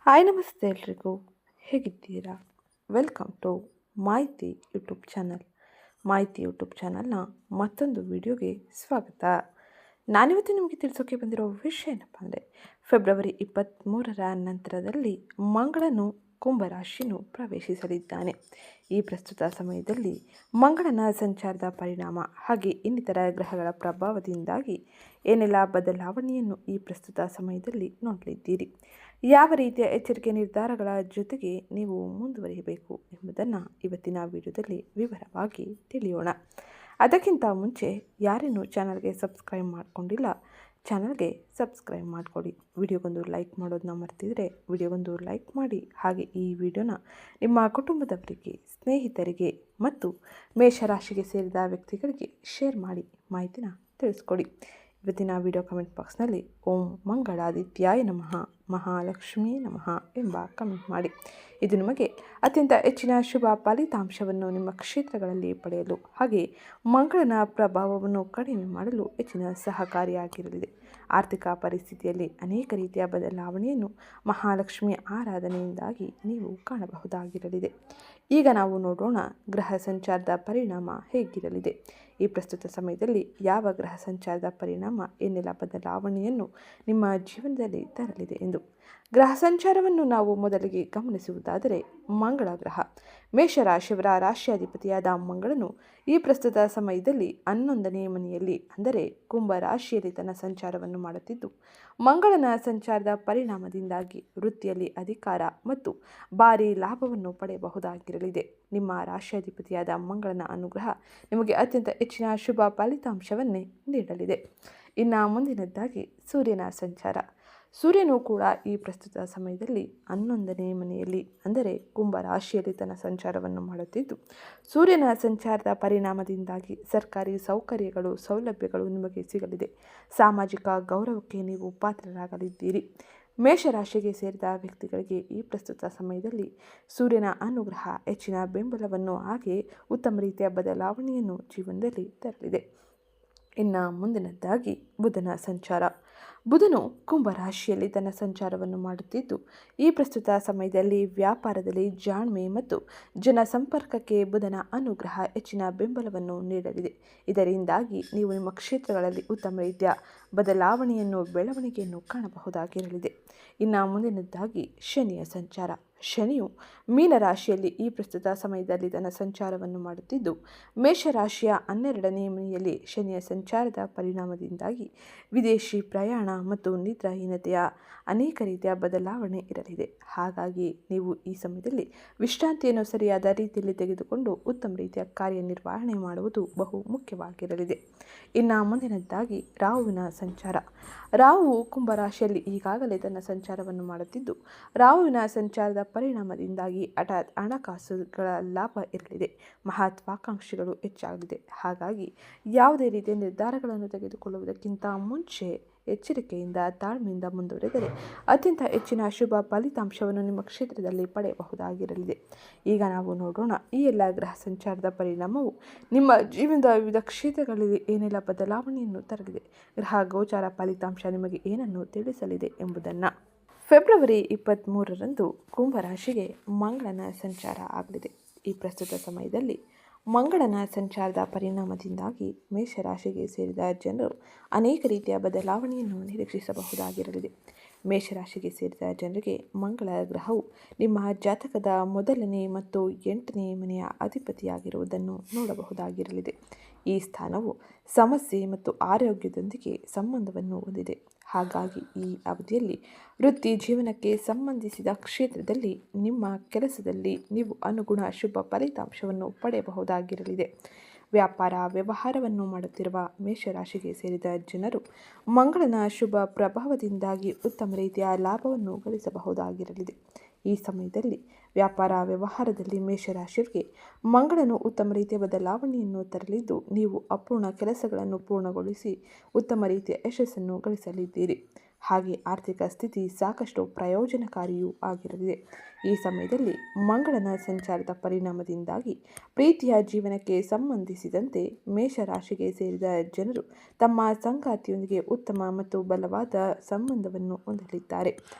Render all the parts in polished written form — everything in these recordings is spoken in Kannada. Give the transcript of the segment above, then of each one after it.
ಹಾಯ್ ನಮಸ್ತೆ ಎಲ್ರಿಗೂ, ಹೇಗಿದ್ದೀರಾ? ವೆಲ್ಕಮ್ ಟು ಮಾಹಿತಿ ಯೂಟ್ಯೂಬ್ ಚಾನಲ್. ಮಾಹಿತಿ ಯೂಟ್ಯೂಬ್ ಚಾನಲ್ನ ಮತ್ತೊಂದು ವಿಡಿಯೋಗೆ ಸ್ವಾಗತ. ನಾನಿವತ್ತು ನಿಮಗೆ ತಿಳಿಸೋಕೆ ಬಂದಿರೋ ವಿಷಯ ಏನಪ್ಪ ಅಂದರೆ, ಫೆಬ್ರವರಿ 23ರ ನಂತರದಲ್ಲಿ ಮಂಗಳನು ಕುಂಭರಾಶಿಯನ್ನು ಪ್ರವೇಶಿಸಲಿದ್ದಾನೆ. ಈ ಪ್ರಸ್ತುತ ಸಮಯದಲ್ಲಿ ಮಂಗಳನ ಸಂಚಾರದ ಪರಿಣಾಮ ಹಾಗೆ ಇನ್ನಿತರ ಗ್ರಹಗಳ ಪ್ರಭಾವದಿಂದಾಗಿ ಏನೆಲ್ಲ ಬದಲಾವಣೆಯನ್ನು ಈ ಪ್ರಸ್ತುತ ಸಮಯದಲ್ಲಿ ನೋಡಲಿದ್ದೀರಿ, ಯಾವ ರೀತಿಯ ಎಚ್ಚರಿಕೆ ನಿರ್ಧಾರಗಳ ಜೊತೆಗೆ ನೀವು ಮುಂದುವರಿಯಬೇಕು ಎಂಬುದನ್ನು ಇವತ್ತಿನ ವಿಡಿಯೋದಲ್ಲಿ ವಿವರವಾಗಿ ತಿಳಿಯೋಣ. ಅದಕ್ಕಿಂತ ಮುಂಚೆ ಯಾರೇನು ಚಾನಲ್ಗೆ ಸಬ್ಸ್ಕ್ರೈಬ್ ಮಾಡಿಕೊಂಡಿಲ್ಲ, ಚಾನಲ್ಗೆ ಸಬ್ಸ್ಕ್ರೈಬ್ ಮಾಡಿಕೊಡಿ. ವಿಡಿಯೋಗೊಂದು ಲೈಕ್ ಮಾಡೋದನ್ನ ಮರ್ತಿದ್ರೆ ವಿಡಿಯೋಗೊಂದು ಲೈಕ್ ಮಾಡಿ. ಹಾಗೆ ಈ ವಿಡಿಯೋನ ನಿಮ್ಮ ಕುಟುಂಬದವರಿಗೆ, ಸ್ನೇಹಿತರಿಗೆ ಮತ್ತು ಮೇಷರಾಶಿಗೆ ಸೇರಿದ ವ್ಯಕ್ತಿಗಳಿಗೆ ಶೇರ್ ಮಾಡಿ ಮಾಹಿತಿನ ತಿಳಿಸ್ಕೊಡಿ. ಇವತ್ತಿನ ವಿಡಿಯೋ ಕಮೆಂಟ್ ಬಾಕ್ಸ್ನಲ್ಲಿ ಓಂ ಮಂಗಳಾದಿತ್ಯಾಯ ನಮಃ, ಮಹಾಲಕ್ಷ್ಮೀ ನಮಃ ಎಂಬ ಕಮೆಂಟ್ ಮಾಡಿ. ಇದು ನಿಮಗೆ ಅತ್ಯಂತ ಹೆಚ್ಚಿನ ಶುಭ ಫಲಿತಾಂಶವನ್ನು ನಿಮ್ಮ ಕ್ಷೇತ್ರಗಳಲ್ಲಿ ಪಡೆಯಲು ಹಾಗೆ ಮಂಗಳನ ಪ್ರಭಾವವನ್ನು ಕಡಿಮೆ ಮಾಡಲು ಹೆಚ್ಚಿನ ಸಹಕಾರಿಯಾಗಿರಲಿದೆ. ಆರ್ಥಿಕ ಪರಿಸ್ಥಿತಿಯಲ್ಲಿ ಅನೇಕ ರೀತಿಯ ಬದಲಾವಣೆಯನ್ನು ಮಹಾಲಕ್ಷ್ಮಿಯ ಆರಾಧನೆಯಿಂದಾಗಿ ನೀವು ಕಾಣಬಹುದಾಗಿರಲಿದೆ. ಈಗ ನಾವು ನೋಡೋಣ ಗ್ರಹ ಸಂಚಾರದ ಪರಿಣಾಮ ಹೇಗಿರಲಿದೆ, ಈ ಪ್ರಸ್ತುತ ಸಮಯದಲ್ಲಿ ಯಾವ ಗ್ರಹ ಸಂಚಾರದ ಪರಿಣಾಮ ಏನೆಲ್ಲ ಬದಲಾವಣೆಯನ್ನು ನಿಮ್ಮ ಜೀವನದಲ್ಲಿ ತರಲಿದೆ ಎಂದು. ಗ್ರಹ ಸಂಚಾರವನ್ನು ನಾವು ಮೊದಲಿಗೆ ಗಮನಿಸುವುದಾದರೆ, ಮಂಗಳ ಗ್ರಹ ಮೇಷರಾಶಿಯವರ ರಾಶಿಯಾಧಿಪತಿಯಾದ ಮಂಗಳನು ಈ ಪ್ರಸ್ತುತ ಸಮಯದಲ್ಲಿ 11ನೇ ಮನೆಯಲ್ಲಿ ಅಂದರೆ ಕುಂಭ ರಾಶಿಯಲ್ಲಿ ತನ್ನ ಸಂಚಾರವನ್ನು ಮಾಡುತ್ತಿದ್ದು, ಮಂಗಳನ ಸಂಚಾರದ ಪರಿಣಾಮದಿಂದಾಗಿ ವೃತ್ತಿಯಲ್ಲಿ ಅಧಿಕಾರ ಮತ್ತು ಭಾರಿ ಲಾಭವನ್ನು ಪಡೆಯಬಹುದಾಗಿರಲಿದೆ. ನಿಮ್ಮ ರಾಶಿಯಾಧಿಪತಿಯಾದ ಮಂಗಳನ ಅನುಗ್ರಹ ನಿಮಗೆ ಅತ್ಯಂತ ಹೆಚ್ಚಿನ ಶುಭ ಫಲಿತಾಂಶವನ್ನೇ ನೀಡಲಿದೆ. ಇನ್ನು ಮುಂದಿನದ್ದಾಗಿ ಸೂರ್ಯನ ಸಂಚಾರ. ಸೂರ್ಯನು ಕೂಡ ಈ ಪ್ರಸ್ತುತ ಸಮಯದಲ್ಲಿ 11ನೇ ಮನೆಯಲ್ಲಿ ಅಂದರೆ ಕುಂಭ ರಾಶಿಯಲ್ಲಿ ತನ್ನ ಸಂಚಾರವನ್ನು ಮಾಡುತ್ತಿದ್ದು, ಸೂರ್ಯನ ಸಂಚಾರದ ಪರಿಣಾಮದಿಂದಾಗಿ ಸರ್ಕಾರಿ ಸೌಕರ್ಯಗಳು, ಸೌಲಭ್ಯಗಳು ನಿಮಗೆ ಸಿಗಲಿದೆ. ಸಾಮಾಜಿಕ ಗೌರವಕ್ಕೆ ನೀವು ಪಾತ್ರರಾಗಲಿದ್ದೀರಿ. ಮೇಷರಾಶಿಗೆ ಸೇರಿದ ವ್ಯಕ್ತಿಗಳಿಗೆ ಈ ಪ್ರಸ್ತುತ ಸಮಯದಲ್ಲಿ ಸೂರ್ಯನ ಅನುಗ್ರಹ ಹೆಚ್ಚಿನ ಬೆಂಬಲವನ್ನು ಹಾಗೆ ಉತ್ತಮ ರೀತಿಯ ಬದಲಾವಣೆಯನ್ನು ಜೀವನದಲ್ಲಿ ತರಲಿದೆ. ಇನ್ನು ಮುಂದಿನದ್ದಾಗಿ ಬುಧನ ಸಂಚಾರ. ಬುಧನು ಕುಂಭ ರಾಶಿಯಲ್ಲಿ ತನ್ನ ಸಂಚಾರವನ್ನು ಮಾಡುತ್ತಿದ್ದು, ಈ ಪ್ರಸ್ತುತ ಸಮಯದಲ್ಲಿ ವ್ಯಾಪಾರದಲ್ಲಿ ಜಾಣ್ಮೆ ಮತ್ತು ಜನಸಂಪರ್ಕಕ್ಕೆ ಬುಧನ ಅನುಗ್ರಹ ಹೆಚ್ಚಿನ ಬೆಂಬಲವನ್ನು ನೀಡಲಿದೆ. ಇದರಿಂದಾಗಿ ನೀವು ನಿಮ್ಮ ಕ್ಷೇತ್ರಗಳಲ್ಲಿ ಉತ್ತಮ ರೀತಿಯ ಬದಲಾವಣೆಯನ್ನು, ಬೆಳವಣಿಗೆಯನ್ನು ಕಾಣಬಹುದಾಗಿರಲಿದೆ. ಇನ್ನು ಮುಂದಿನದ್ದಾಗಿ ಶನಿಯ ಸಂಚಾರ. ಶನಿಯು ಮೀನರಾಶಿಯಲ್ಲಿ ಈ ಪ್ರಸ್ತುತ ಸಮಯದಲ್ಲಿ ತನ್ನ ಸಂಚಾರವನ್ನು ಮಾಡುತ್ತಿದ್ದು, ಮೇಷರಾಶಿಯ 12ನೇ ಮನೆಯಲ್ಲಿ ಶನಿಯ ಸಂಚಾರದ ಪರಿಣಾಮದಿಂದಾಗಿ ವಿದೇಶಿ ಪ್ರಯಾಣ ಮತ್ತು ನಿದ್ರಾಹೀನತೆಯ ಅನೇಕ ರೀತಿಯ ಬದಲಾವಣೆ ಇರಲಿದೆ. ಹಾಗಾಗಿ ನೀವು ಈ ಸಮಯದಲ್ಲಿ ವಿಶ್ರಾಂತಿಯನ್ನು ಸರಿಯಾದ ರೀತಿಯಲ್ಲಿ ತೆಗೆದುಕೊಂಡು ಉತ್ತಮ ರೀತಿಯ ಕಾರ್ಯನಿರ್ವಹಣೆ ಮಾಡುವುದು ಬಹು ಮುಖ್ಯವಾಗಿರಲಿದೆ. ಇನ್ನು ಮುಂದಿನದ್ದಾಗಿ ರಾಹುವಿನ ಸಂಚಾರ. ರಾಹುವು ಕುಂಭರಾಶಿಯಲ್ಲಿ ಈಗಾಗಲೇ ತನ್ನ ಸಂಚಾರವನ್ನು ಮಾಡುತ್ತಿದ್ದು, ರಾಹುವಿನ ಸಂಚಾರದ ಪರಿಣಾಮದಿಂದಾಗಿ ಹಠಾತ್ ಹಣಕಾಸುಗಳ ಲಾಭ ಇರಲಿದೆ. ಮಹತ್ವಾಕಾಂಕ್ಷೆಗಳು ಹೆಚ್ಚಾಗಲಿದೆ. ಹಾಗಾಗಿ ಯಾವುದೇ ರೀತಿಯ ನಿರ್ಧಾರಗಳನ್ನು ತೆಗೆದುಕೊಳ್ಳುವುದಕ್ಕಿಂತ ಮುಂಚೆ ಎಚ್ಚರಿಕೆಯಿಂದ, ತಾಳ್ಮೆಯಿಂದ ಮುಂದುವರೆದರೆ ಅತ್ಯಂತ ಹೆಚ್ಚಿನ ಶುಭ ಫಲಿತಾಂಶವನ್ನು ನಿಮ್ಮ ಕ್ಷೇತ್ರದಲ್ಲಿ ಪಡೆಯಬಹುದಾಗಿರಲಿದೆ. ಈಗ ನಾವು ನೋಡೋಣ ಈ ಎಲ್ಲ ಗ್ರಹ ಸಂಚಾರದ ಪರಿಣಾಮವು ನಿಮ್ಮ ಜೀವನದ ವಿವಿಧ ಕ್ಷೇತ್ರಗಳಲ್ಲಿ ಏನೆಲ್ಲ ಬದಲಾವಣೆಯನ್ನು ತರಲಿದೆ, ಗ್ರಹ ಗೋಚಾರ ಫಲಿತಾಂಶ ನಿಮಗೆ ಏನನ್ನು ತಿಳಿಸಲಿದೆ ಎಂಬುದನ್ನು. ಫೆಬ್ರವರಿ 23ರಂದು ಕುಂಭರಾಶಿಗೆ ಮಂಗಳನ ಸಂಚಾರ ಆಗಲಿದೆ. ಈ ಪ್ರಸ್ತುತ ಸಮಯದಲ್ಲಿ ಮಂಗಳನ ಸಂಚಾರದ ಪರಿಣಾಮದಿಂದಾಗಿ ಮೇಷರಾಶಿಗೆ ಸೇರಿದ ಜನರು ಅನೇಕ ರೀತಿಯ ಬದಲಾವಣೆಯನ್ನು ನಿರೀಕ್ಷಿಸಬಹುದಾಗಿರಲಿದೆ. ಮೇಷರಾಶಿಗೆ ಸೇರಿದ ಜನರಿಗೆ ಮಂಗಳ ಗ್ರಹವು ನಿಮ್ಮ ಜಾತಕದ 1ನೇ ಮತ್ತು 8ನೇ ಮನೆಯ ಅಧಿಪತಿಯಾಗಿರುವುದನ್ನು ನೋಡಬಹುದಾಗಿರಲಿದೆ. ಈ ಸ್ಥಾನವು ಸಮಸ್ಯೆ ಮತ್ತು ಆರೋಗ್ಯದೊಂದಿಗೆ ಸಂಬಂಧವನ್ನು ಹೊಂದಿದೆ. ಹಾಗಾಗಿ ಈ ಅವಧಿಯಲ್ಲಿ ವೃತ್ತಿ ಜೀವನಕ್ಕೆ ಸಂಬಂಧಿಸಿದ ಕ್ಷೇತ್ರದಲ್ಲಿ ನಿಮ್ಮ ಕೆಲಸದಲ್ಲಿ ನೀವು ಅನುಗುಣ ಶುಭ ಫಲಿತಾಂಶವನ್ನು ಪಡೆಯಬಹುದಾಗಿರಲಿದೆ. ವ್ಯಾಪಾರ ವ್ಯವಹಾರವನ್ನು ಮಾಡುತ್ತಿರುವ ಮೇಷರಾಶಿಗೆ ಸೇರಿದ ಜನರು ಮಂಗಳನ ಶುಭ ಪ್ರಭಾವದಿಂದಾಗಿ ಉತ್ತಮ ರೀತಿಯ ಲಾಭವನ್ನು ಗಳಿಸಬಹುದಾಗಿರಲಿದೆ. ಈ ಸಮಯದಲ್ಲಿ ವ್ಯಾಪಾರ ವ್ಯವಹಾರದಲ್ಲಿ ಮೇಷರಾಶಿಯವರಿಗೆ ಮಂಗಳನು ಉತ್ತಮ ರೀತಿಯ ಬದಲಾವಣೆಯನ್ನು ತರಲಿದ್ದು, ನೀವು ಅಪೂರ್ಣ ಕೆಲಸಗಳನ್ನು ಪೂರ್ಣಗೊಳಿಸಿ ಉತ್ತಮ ರೀತಿಯ ಯಶಸ್ಸನ್ನು ಗಳಿಸಲಿದ್ದೀರಿ. ಹಾಗೆ ಆರ್ಥಿಕ ಸ್ಥಿತಿ ಸಾಕಷ್ಟು ಪ್ರಯೋಜನಕಾರಿಯೂ ಆಗಿರಲಿದೆ. ಈ ಸಮಯದಲ್ಲಿ ಮಂಗಳನ ಸಂಚಾರದ ಪರಿಣಾಮದಿಂದಾಗಿ ಪ್ರೀತಿಯ ಜೀವನಕ್ಕೆ ಸಂಬಂಧಿಸಿದಂತೆ ಮೇಷರಾಶಿಗೆ ಸೇರಿದ ಜನರು ತಮ್ಮ ಸಂಗಾತಿಯೊಂದಿಗೆ ಉತ್ತಮ ಮತ್ತು ಬಲವಾದ ಸಂಬಂಧವನ್ನು ಹೊಂದಲಿದ್ದಾರೆ.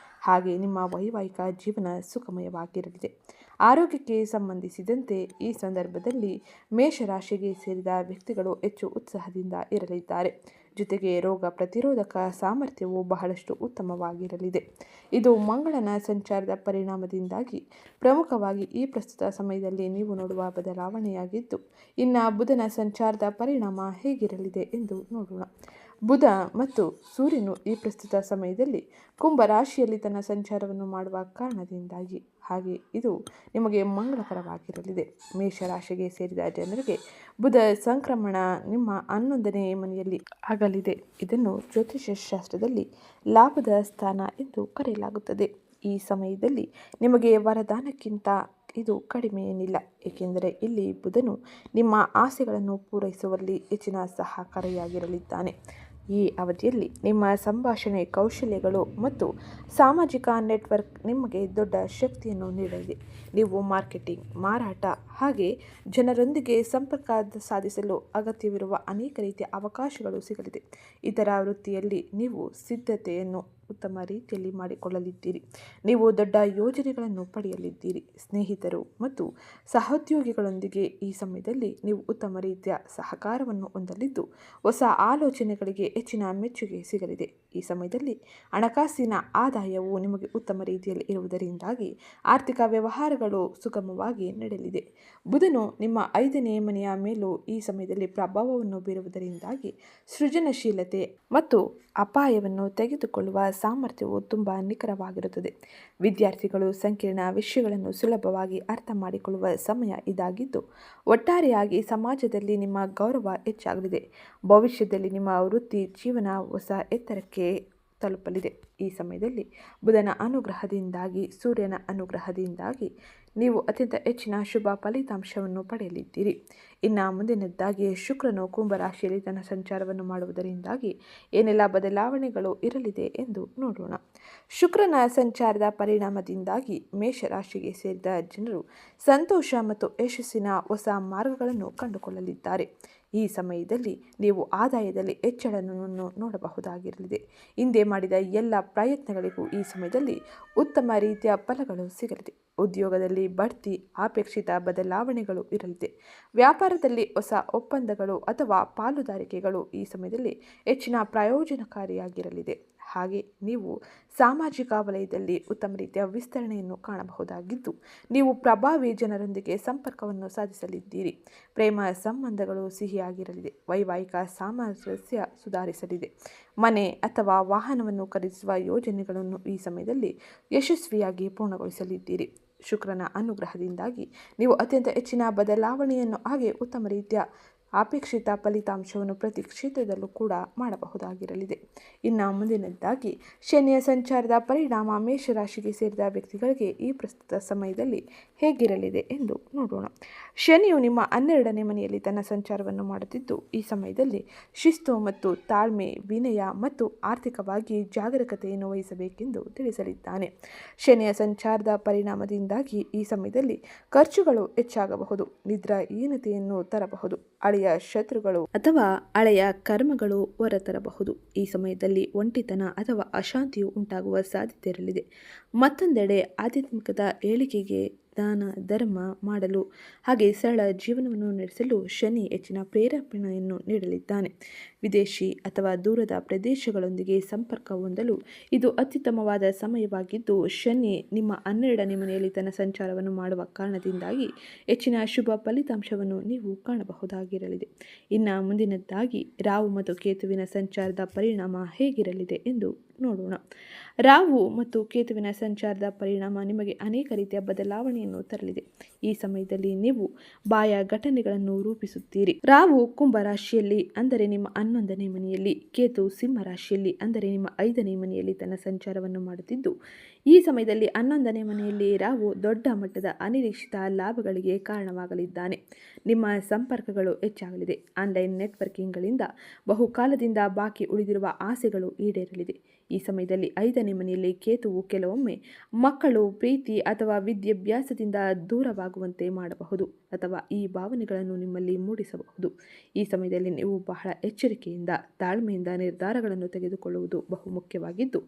ಹಾಗೆ ನಿಮ್ಮ ವೈವಾಹಿಕ ಜೀವನ ಸುಖಮಯವಾಗಿರಲಿದೆ. ಆರೋಗ್ಯಕ್ಕೆ ಸಂಬಂಧಿಸಿದಂತೆ ಈ ಸಂದರ್ಭದಲ್ಲಿ ಮೇಷರಾಶಿಗೆ ಸೇರಿದ ವ್ಯಕ್ತಿಗಳು ಹೆಚ್ಚು ಉತ್ಸಾಹದಿಂದ ಇರಲಿದ್ದಾರೆ. ಜೊತೆಗೆ ರೋಗ ಪ್ರತಿರೋಧಕ ಸಾಮರ್ಥ್ಯವು ಬಹಳಷ್ಟು ಉತ್ತಮವಾಗಿರಲಿದೆ. ಇದು ಮಂಗಳನ ಸಂಚಾರದ ಪರಿಣಾಮದಿಂದಾಗಿ ಪ್ರಮುಖವಾಗಿ ಈ ಪ್ರಸ್ತುತ ಸಮಯದಲ್ಲಿ ನೀವು ನೋಡುವ ಬದಲಾವಣೆಯಾಗಿದ್ದು, ಇನ್ನು ಬುಧನ ಸಂಚಾರದ ಪರಿಣಾಮ ಹೇಗಿರಲಿದೆ ಎಂದು ನೋಡೋಣ. ಬುಧ ಮತ್ತು ಸೂರ್ಯನು ಈ ಪ್ರಸ್ತುತ ಸಮಯದಲ್ಲಿ ಕುಂಭ ರಾಶಿಯಲ್ಲಿ ತನ್ನ ಸಂಚಾರವನ್ನು ಮಾಡುವ ಕಾರಣದಿಂದಾಗಿ ಹಾಗೆ ಇದು ನಿಮಗೆ ಮಂಗಳಕರವಾಗಿರಲಿದೆ. ಮೇಷರಾಶಿಗೆ ಸೇರಿದ ಜನರಿಗೆ ಬುಧ ಸಂಕ್ರಮಣ ನಿಮ್ಮ 11ನೇ ಮನೆಯಲ್ಲಿ ಆಗಲಿದೆ. ಇದನ್ನು ಜ್ಯೋತಿಷ್ಯ ಶಾಸ್ತ್ರದಲ್ಲಿ ಲಾಭದ ಸ್ಥಾನ ಎಂದು ಕರೆಯಲಾಗುತ್ತದೆ. ಈ ಸಮಯದಲ್ಲಿ ನಿಮಗೆ ವರದಾನಕ್ಕಿಂತ ಇದು ಕಡಿಮೆ ಏನಿಲ್ಲ, ಏಕೆಂದರೆ ಇಲ್ಲಿ ಬುಧನು ನಿಮ್ಮ ಆಸೆಗಳನ್ನು ಪೂರೈಸುವಲ್ಲಿ ಹೆಚ್ಚಿನ ಸಹಕಾರಿಯಾಗಿರಲಿದ್ದಾನೆ. ಈ ಅವಧಿಯಲ್ಲಿ ನಿಮ್ಮ ಸಂಭಾಷಣೆ ಕೌಶಲ್ಯಗಳು ಮತ್ತು ಸಾಮಾಜಿಕ ನೆಟ್ವರ್ಕ್ ನಿಮಗೆ ದೊಡ್ಡ ಶಕ್ತಿಯನ್ನು ನೀಡಲಿದೆ. ನೀವು ಮಾರ್ಕೆಟಿಂಗ್, ಮಾರಾಟ ಹಾಗೆ ಜನರೊಂದಿಗೆ ಸಂಪರ್ಕ ಸಾಧಿಸಲು ಅಗತ್ಯವಿರುವ ಅನೇಕ ರೀತಿಯ ಅವಕಾಶಗಳು ಸಿಗಲಿದೆ. ಇದರ ವೃತ್ತಿಯಲ್ಲಿ ನೀವು ಸಿದ್ಧತೆಯನ್ನು ಉತ್ತಮ ರೀತಿಯಲ್ಲಿ ಮಾಡಿಕೊಳ್ಳಲಿದ್ದೀರಿ. ನೀವು ದೊಡ್ಡ ಯೋಜನೆಗಳನ್ನು ಪಡೆಯಲಿದ್ದೀರಿ. ಸ್ನೇಹಿತರು ಮತ್ತು ಸಹೋದ್ಯೋಗಿಗಳೊಂದಿಗೆ ಈ ಸಮಯದಲ್ಲಿ ನೀವು ಉತ್ತಮ ರೀತಿಯ ಸಹಕಾರವನ್ನು ಹೊಂದಲಿದ್ದು, ಹೊಸ ಆಲೋಚನೆಗಳಿಗೆ ಹೆಚ್ಚಿನ ಮೆಚ್ಚುಗೆ ಸಿಗಲಿದೆ. ಈ ಸಮಯದಲ್ಲಿ ಹಣಕಾಸಿನ ಆದಾಯವು ನಿಮಗೆ ಉತ್ತಮ ರೀತಿಯಲ್ಲಿ ಇರುವುದರಿಂದಾಗಿ ಆರ್ಥಿಕ ವ್ಯವಹಾರಗಳು ಸುಗಮವಾಗಿ ನಡೆಯಲಿದೆ. ಬುಧನು ನಿಮ್ಮ 5ನೇ ಮನೆಯ ಮೇಲೂ ಈ ಸಮಯದಲ್ಲಿ ಪ್ರಭಾವವನ್ನು ಬೀರುವುದರಿಂದಾಗಿ ಸೃಜನಶೀಲತೆ ಮತ್ತು ಅಪಾಯವನ್ನು ತೆಗೆದುಕೊಳ್ಳುವ ಸಾಮರ್ಥ್ಯವು ತುಂಬ ನಿಖರವಾಗಿರುತ್ತದೆ. ವಿದ್ಯಾರ್ಥಿಗಳು ಸಂಕೀರ್ಣ ವಿಷಯಗಳನ್ನು ಸುಲಭವಾಗಿ ಅರ್ಥ ಮಾಡಿಕೊಳ್ಳುವ ಸಮಯ ಇದಾಗಿದ್ದು, ಒಟ್ಟಾರೆಯಾಗಿ ಸಮಾಜದಲ್ಲಿ ನಿಮ್ಮ ಗೌರವ ಹೆಚ್ಚಾಗಲಿದೆ. ಭವಿಷ್ಯದಲ್ಲಿ ನಿಮ್ಮ ವೃತ್ತಿ ಜೀವನ ಹೊಸ ಎತ್ತರಕ್ಕೆ ತಲುಪಲಿದೆ. ಈ ಸಮಯದಲ್ಲಿ ಬುಧನ ಅನುಗ್ರಹದಿಂದಾಗಿ, ಸೂರ್ಯನ ಅನುಗ್ರಹದಿಂದಾಗಿ ನೀವು ಅತ್ಯಂತ ಹೆಚ್ಚಿನ ಶುಭ ಫಲಿತಾಂಶವನ್ನು ಪಡೆಯಲಿದ್ದೀರಿ. ಇನ್ನು ಮುಂದಿನದ್ದಾಗಿ ಶುಕ್ರನು ಕುಂಭರಾಶಿಯಲ್ಲಿ ತನ್ನ ಸಂಚಾರವನ್ನು ಮಾಡುವುದರಿಂದಾಗಿ ಏನೆಲ್ಲ ಬದಲಾವಣೆಗಳು ಇರಲಿದೆ ಎಂದು ನೋಡೋಣ. ಶುಕ್ರನ ಸಂಚಾರದ ಪರಿಣಾಮದಿಂದಾಗಿ ಮೇಷರಾಶಿಗೆ ಸೇರಿದ ಜನರು ಸಂತೋಷ ಮತ್ತು ಯಶಸ್ಸಿನ ಹೊಸ ಮಾರ್ಗಗಳನ್ನು ಕಂಡುಕೊಳ್ಳಲಿದ್ದಾರೆ. ಈ ಸಮಯದಲ್ಲಿ ನೀವು ಆದಾಯದಲ್ಲಿ ಹೆಚ್ಚಳವನ್ನು ನೋಡಬಹುದಾಗಿರಲಿದೆ. ಹಿಂದೆ ಮಾಡಿದ ಎಲ್ಲ ಪ್ರಯತ್ನಗಳಿಗೂ ಈ ಸಮಯದಲ್ಲಿ ಉತ್ತಮ ರೀತಿಯ ಫಲಗಳು ಸಿಗಲಿದೆ. ಉದ್ಯೋಗದಲ್ಲಿ ಬಡ್ತಿ, ಅಪೇಕ್ಷಿತ ಬದಲಾವಣೆಗಳು ಇರಲಿದೆ. ವ್ಯಾಪಾರದಲ್ಲಿ ಹೊಸ ಒಪ್ಪಂದಗಳು ಅಥವಾ ಪಾಲುದಾರಿಕೆಗಳು ಈ ಸಮಯದಲ್ಲಿ ಹೆಚ್ಚಿನ ಪ್ರಯೋಜನಕಾರಿಯಾಗಿರಲಿದೆ. ಹಾಗೆ ನೀವು ಸಾಮಾಜಿಕ ವಲಯದಲ್ಲಿ ಉತ್ತಮ ರೀತಿಯ ವಿಸ್ತರಣೆಯನ್ನು ಕಾಣಬಹುದಾಗಿದ್ದು, ನೀವು ಪ್ರಭಾವಿ ಜನರೊಂದಿಗೆ ಸಂಪರ್ಕವನ್ನು ಸಾಧಿಸಲಿದ್ದೀರಿ. ಪ್ರೇಮ ಸಂಬಂಧಗಳು ಸಿಹಿಯಾಗಿರಲಿದೆ. ವೈವಾಹಿಕ ಸಾಮರಸ್ಯ ಸುಧಾರಿಸಲಿದೆ. ಮನೆ ಅಥವಾ ವಾಹನವನ್ನು ಖರೀದಿಸುವ ಯೋಜನೆಗಳನ್ನು ಈ ಸಮಯದಲ್ಲಿ ಯಶಸ್ವಿಯಾಗಿ ಪೂರ್ಣಗೊಳಿಸಲಿದ್ದೀರಿ. ಶುಕ್ರನ ಅನುಗ್ರಹದಿಂದಾಗಿ ನೀವು ಅತ್ಯಂತ ಹೆಚ್ಚಿನ ಬದಲಾವಣೆಯನ್ನು ಹಾಗೆ ಉತ್ತಮ ರೀತಿಯ ಅಪೇಕ್ಷಿತ ಫಲಿತಾಂಶವನ್ನು ಪ್ರತಿ ಕ್ಷೇತ್ರದಲ್ಲೂ ಕೂಡ ಮಾಡಬಹುದಾಗಿರಲಿದೆ. ಇನ್ನು ಮುಂದಿನದ್ದಾಗಿ ಶನಿಯ ಸಂಚಾರದ ಪರಿಣಾಮ ಮೇಷರಾಶಿಗೆ ಸೇರಿದ ವ್ಯಕ್ತಿಗಳಿಗೆ ಈ ಪ್ರಸ್ತುತ ಸಮಯದಲ್ಲಿ ಹೇಗಿರಲಿದೆ ಎಂದು ನೋಡೋಣ. ಶನಿಯು ನಿಮ್ಮ 12ನೇ ಮನೆಯಲ್ಲಿ ತನ್ನ ಸಂಚಾರವನ್ನು ಮಾಡುತ್ತಿದ್ದು, ಈ ಸಮಯದಲ್ಲಿ ಶಿಸ್ತು ಮತ್ತು ತಾಳ್ಮೆ, ವಿನಯ ಮತ್ತು ಆರ್ಥಿಕವಾಗಿ ಜಾಗರೂಕತೆಯನ್ನು ವಹಿಸಬೇಕೆಂದು ತಿಳಿಸಲಿದ್ದಾನೆ. ಶನಿಯ ಸಂಚಾರದ ಪರಿಣಾಮದಿಂದಾಗಿ ಈ ಸಮಯದಲ್ಲಿ ಖರ್ಚುಗಳು ಹೆಚ್ಚಾಗಬಹುದು, ನಿದ್ರಾಹೀನತೆಯನ್ನು ತರಬಹುದು, ಹಳೆಯ ಶತ್ರುಗಳು ಅಥವಾ ಹಳೆಯ ಕರ್ಮಗಳು ಹೊರತರಬಹುದು. ಈ ಸಮಯದಲ್ಲಿ ಒಂಟಿತನ ಅಥವಾ ಅಶಾಂತಿಯು ಉಂಟಾಗುವ ಸಾಧ್ಯತೆ ಇರಲಿದೆ. ಮತ್ತೊಂದೆಡೆ ಆಧ್ಯಾತ್ಮಿಕದ ಏಳಿಗೆಗೆ, ದಾನ ಧರ್ಮ ಮಾಡಲು ಹಾಗೆ ಸರಳ ಜೀವನವನ್ನು ನಡೆಸಲು ಶನಿ ಹೆಚ್ಚಿನ ಪ್ರೇರೇಪಣೆಯನ್ನು ನೀಡಲಿದ್ದಾನೆ. ವಿದೇಶಿ ಅಥವಾ ದೂರದ ಪ್ರದೇಶಗಳೊಂದಿಗೆ ಸಂಪರ್ಕ ಹೊಂದಲು ಇದು ಅತ್ಯುತ್ತಮವಾದ ಸಮಯವಾಗಿದ್ದು, ಶನಿ ನಿಮ್ಮ 12ನೇ ಮನೆಯಲ್ಲಿ ತನ್ನ ಸಂಚಾರವನ್ನು ಮಾಡುವ ಕಾರಣದಿಂದಾಗಿ ಹೆಚ್ಚಿನ ಶುಭ ಫಲಿತಾಂಶವನ್ನು ನೀವು ಕಾಣಬಹುದಾಗಿರಲಿದೆ. ಇನ್ನು ಮುಂದಿನದ್ದಾಗಿ ರಾಹು ಮತ್ತು ಕೇತುವಿನ ಸಂಚಾರದ ಪರಿಣಾಮ ಹೇಗಿರಲಿದೆ ಎಂದು ನೋಡೋಣ. ರಾಹು ಮತ್ತು ಕೇತುವಿನ ಸಂಚಾರದ ಪರಿಣಾಮ ನಿಮಗೆ ಅನೇಕ ರೀತಿಯ ಬದಲಾವಣೆಯನ್ನು ತರಲಿದೆ. ಈ ಸಮಯದಲ್ಲಿ ನೀವು ಬಾಹ್ಯ ಘಟನೆಗಳನ್ನು ರೂಪಿಸುತ್ತೀರಿ. ರಾಹು ಕುಂಭ ರಾಶಿಯಲ್ಲಿ ಅಂದರೆ ನಿಮ್ಮ 11ನೇ ಮನೆಯಲ್ಲಿ, ಕೇತು ಸಿಂಹ ರಾಶಿಯಲ್ಲಿ ಅಂದರೆ ನಿಮ್ಮ 5ನೇ ಮನೆಯಲ್ಲಿ ತನ್ನ ಸಂಚಾರವನ್ನು ಮಾಡುತ್ತಿದ್ದು, ಈ ಸಮಯದಲ್ಲಿ 11ನೇ ಮನೆಯಲ್ಲಿ ರಾಹು ದೊಡ್ಡ ಮಟ್ಟದ ಅನಿರೀಕ್ಷಿತ ಲಾಭಗಳಿಗೆ ಕಾರಣವಾಗಲಿದ್ದಾನೆ. ನಿಮ್ಮ ಸಂಪರ್ಕಗಳು ಹೆಚ್ಚಾಗಲಿದೆ. ಆನ್ಲೈನ್ ನೆಟ್ವರ್ಕಿಂಗ್ಗಳಿಂದ ಬಹುಕಾಲದಿಂದ ಬಾಕಿ ಉಳಿದಿರುವ ಆಸೆಗಳು ಈಡೇರಲಿದೆ. ಈ ಸಮಯದಲ್ಲಿ 5ನೇ ಮನೆಯಲ್ಲಿ ಕೇತುವು ಕೆಲವೊಮ್ಮೆ ಮಕ್ಕಳು, ಪ್ರೀತಿ ಅಥವಾ ವಿದ್ಯಾಭ್ಯಾಸದಿಂದ ದೂರವಾಗುವಂತೆ ಮಾಡಬಹುದು ಅಥವಾ ಈ ಭಾವನೆಗಳನ್ನು ನಿಮ್ಮಲ್ಲಿ ಮೂಡಿಸಬಹುದು. ಈ ಸಮಯದಲ್ಲಿ ನೀವು ಬಹಳ ಎಚ್ಚರಿಕೆಯಿಂದ, ತಾಳ್ಮೆಯಿಂದ ನಿರ್ಧಾರಗಳನ್ನು ತೆಗೆದುಕೊಳ್ಳುವುದು ಬಹುಮುಖ್ಯವಾಗಿದ್ದು,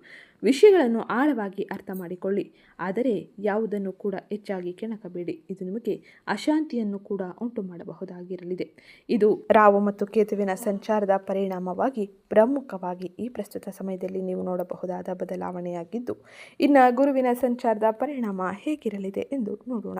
ವಿಷಯಗಳನ್ನು ಆಳವಾಗಿ ಅರ್ಥ ಅರ್ಥ ಮಾಡಿಕೊಳ್ಳಿ. ಆದರೆ ಯಾವುದನ್ನು ಕೂಡ ಹೆಚ್ಚಾಗಿ ಕೆಣಕಬೇಡಿ. ಇದು ನಿಮಗೆ ಅಶಾಂತಿಯನ್ನು ಕೂಡ ಉಂಟು ಮಾಡಬಹುದಾಗಿರಲಿದೆ. ಇದು ರಾಹು ಮತ್ತು ಕೇತುವಿನ ಸಂಚಾರದ ಪರಿಣಾಮವಾಗಿ ಪ್ರಮುಖವಾಗಿ ಈ ಪ್ರಸ್ತುತ ಸಮಯದಲ್ಲಿ ನೀವು ನೋಡಬಹುದಾದ ಬದಲಾವಣೆಯಾಗಿದ್ದು, ಇನ್ನು ಗುರುವಿನ ಸಂಚಾರದ ಪರಿಣಾಮ ಹೇಗಿರಲಿದೆ ಎಂದು ನೋಡೋಣ.